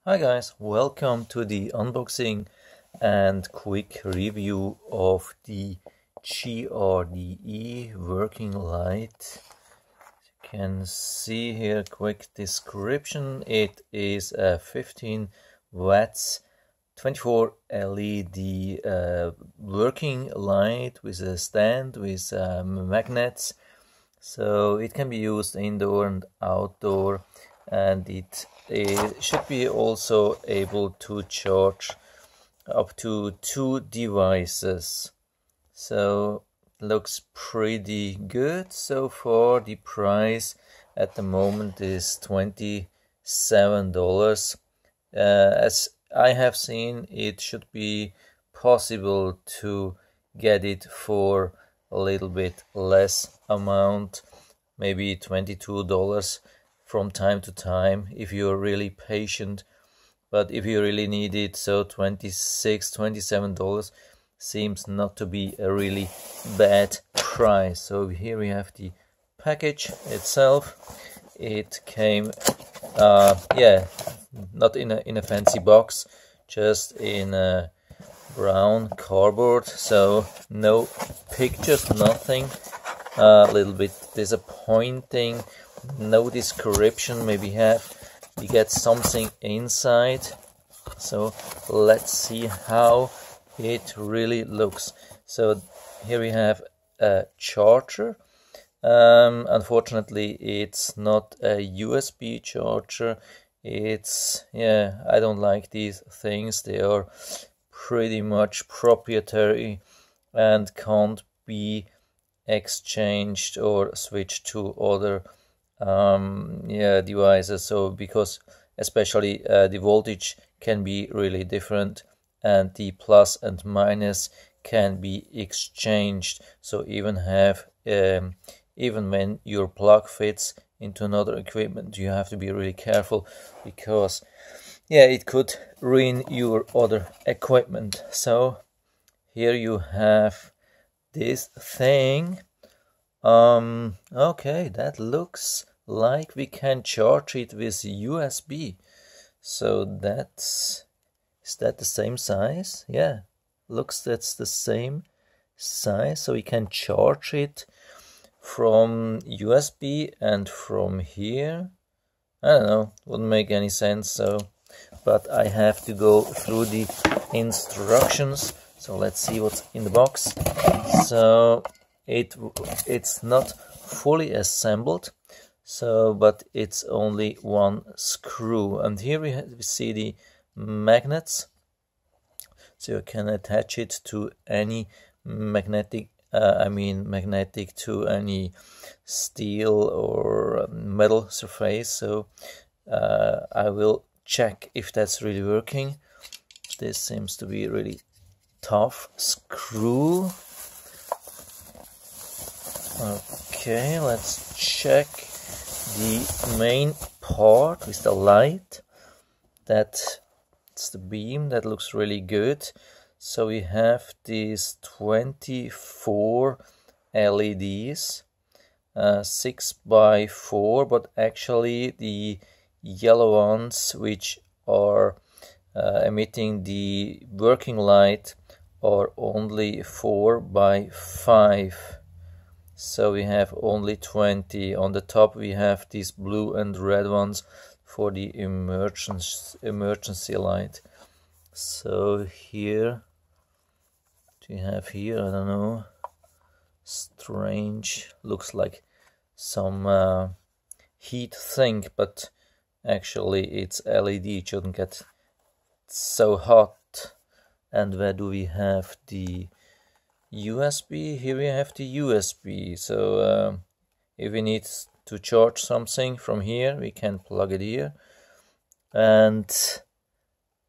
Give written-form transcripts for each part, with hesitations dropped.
Hi guys, welcome to the unboxing and quick review of the GRDE working light. You can see here, quick description. It is a 15 watts 24 LED working light with a stand with magnets, so it can be used indoor and outdoor, and it should be also able to charge up to 2 devices. So looks pretty good so far. The price at the moment is $27. As I have seen, it should be possible to get it for a little bit less amount, maybe $22 from time to time if you're really patient. But if you really need it, so $27 seems not to be a really bad price. So here we have the package itself. It came not in a fancy box, just in a brown cardboard, so no pictures, nothing. A little bit disappointing. No description. Maybe we get something inside. So let's see how it really looks. So here we have a charger. Unfortunately, it's not a USB charger. It's, I don't like these things. They are pretty much proprietary and can't be exchanged or switched to other devices. So because especially the voltage can be really different, and the plus and minus can be exchanged. So even when your plug fits into another equipment, you have to be really careful, because it could ruin your other equipment. So here you have this thing. Okay, that looks like we can charge it with USB. So is that the same size? Yeah, looks that's the same size. So we can charge it from USB and from here. I don't know, wouldn't make any sense. So, but I have to go through the instructions. So let's see what's in the box. So it's not fully assembled, but it's only one screw, and here we see the magnets, so you can attach it to any magnetic to any steel or metal surface. So I will check if that's really working. This seems to be a really tough screw. Okay, let's check the main part with the light. That's the beam. That looks really good. So we have these 24 LEDs, 6x4, but actually the yellow ones, which are emitting the working light, are only 4x5. So we have only 20. On the top we have these blue and red ones for the emergency light. So here, we have here, I don't know, strange, looks like some heat thing, but actually it's LED. It shouldn't get so hot. And where do we have the USB? Here we have the USB. So if we need to charge something from here, we can plug it here. And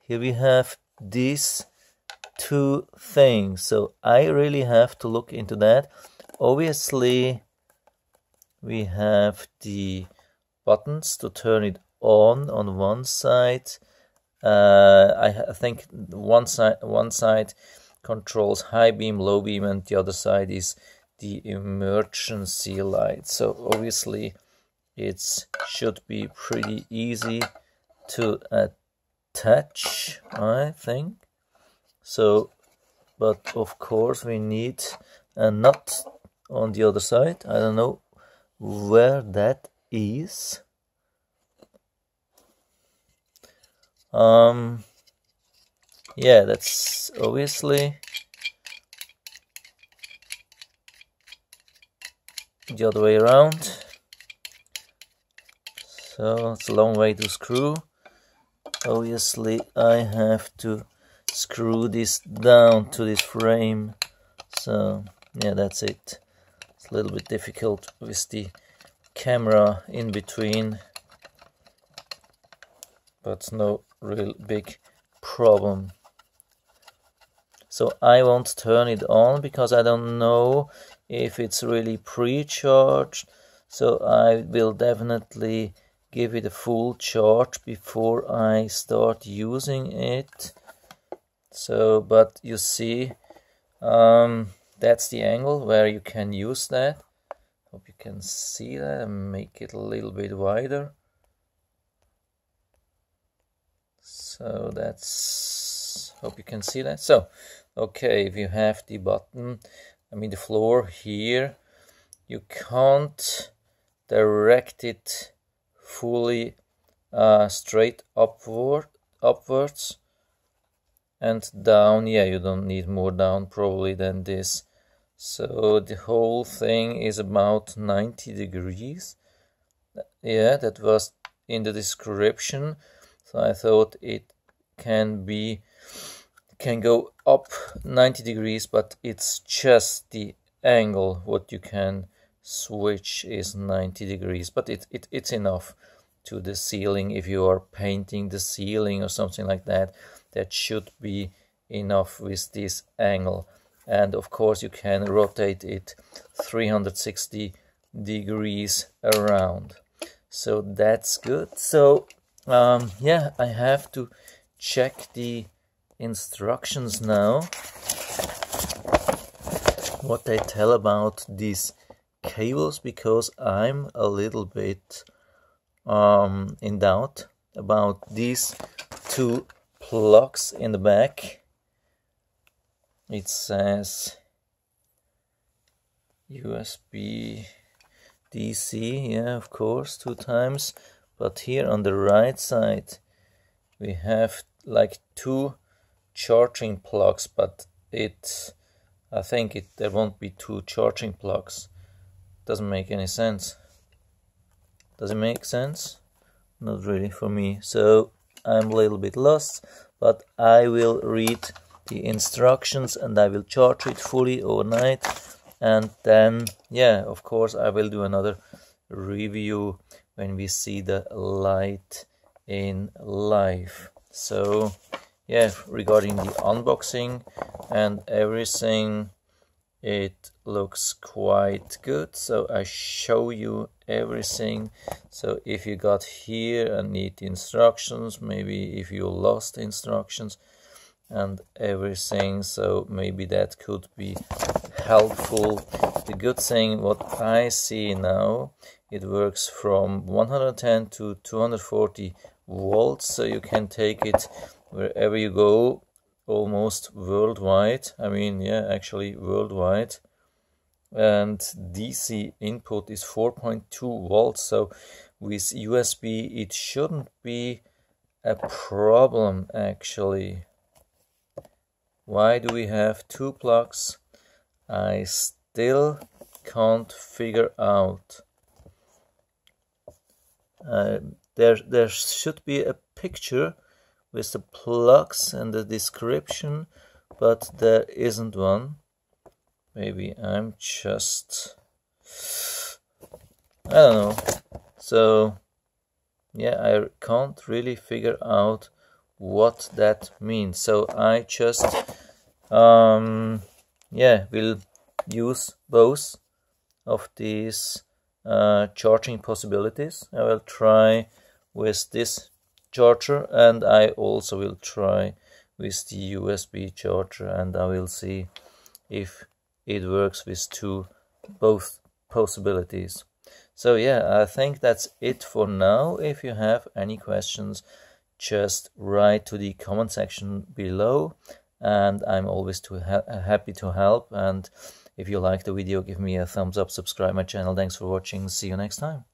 here we have these two things. So I really have to look into that. Obviously, we have the buttons to turn it on one side. I think one side controls high beam, low beam, and the other side is the emergency light. So obviously it should be pretty easy to attach, I think. So, but of course we need a nut on the other side. I don't know where that is. Yeah, that's obviously the other way around. So it's a long way to screw. Obviously I have to screw this down to this frame. So yeah, that's it. It's a little bit difficult with the camera in between, but no real big problem. So I won't turn it on because I don't know if it's really pre-charged. So I will definitely give it a full charge before I start using it. So, but you see, that's the angle where you can use that. Hope you can see that and make it a little bit wider. So that's, hope you can see that. So, okay, if you have the button, the floor here, you can't direct it fully straight upwards and down. Yeah, you don't need more down probably than this. So the whole thing is about 90 degrees. Yeah, that was in the description. So I thought it can go up 90 degrees, but it's just the angle what you can switch is 90 degrees, but it's enough to the ceiling. If you are painting the ceiling or something like that, that should be enough with this angle. And of course you can rotate it 360 degrees around. So that's good. So yeah, I have to check the instructions now, what they tell about these cables, because I'm a little bit in doubt about these two plugs in the back. It says USB DC, yeah, of course, 2 times, but here on the right side we have like 2 charging plugs, but I think there won't be 2 charging plugs. Doesn't make any sense. Does it make sense? Not really for me. So I'm a little bit lost, but I will read the instructions and I will charge it fully overnight, and then yeah, of course I will do another review when we see the light in live. So yeah, regarding the unboxing and everything, it looks quite good. So I show you everything. So if you got here and need the instructions, maybe if you lost instructions and everything, so maybe that could be helpful. The good thing, what I see now, it works from 110 to 240 volts, so you can take it wherever you go, almost worldwide. Yeah, actually worldwide. And DC input is 4.2 volts, so with USB it shouldn't be a problem actually. Why do we have 2 plugs? I still can't figure out. There should be a picture with the plugs and the description, but there isn't one. Maybe I'm just, I don't know. So yeah, I can't really figure out what that means. So I just yeah, will use both of these charging possibilities. I will try with this charger, and I also will try with the USB charger, and I will see if it works with both possibilities. So yeah, I think that's it for now. If you have any questions, just write to the comment section below, and I'm always happy to help. And if you like the video, give me a thumbs up, subscribe my channel. Thanks for watching. See you next time.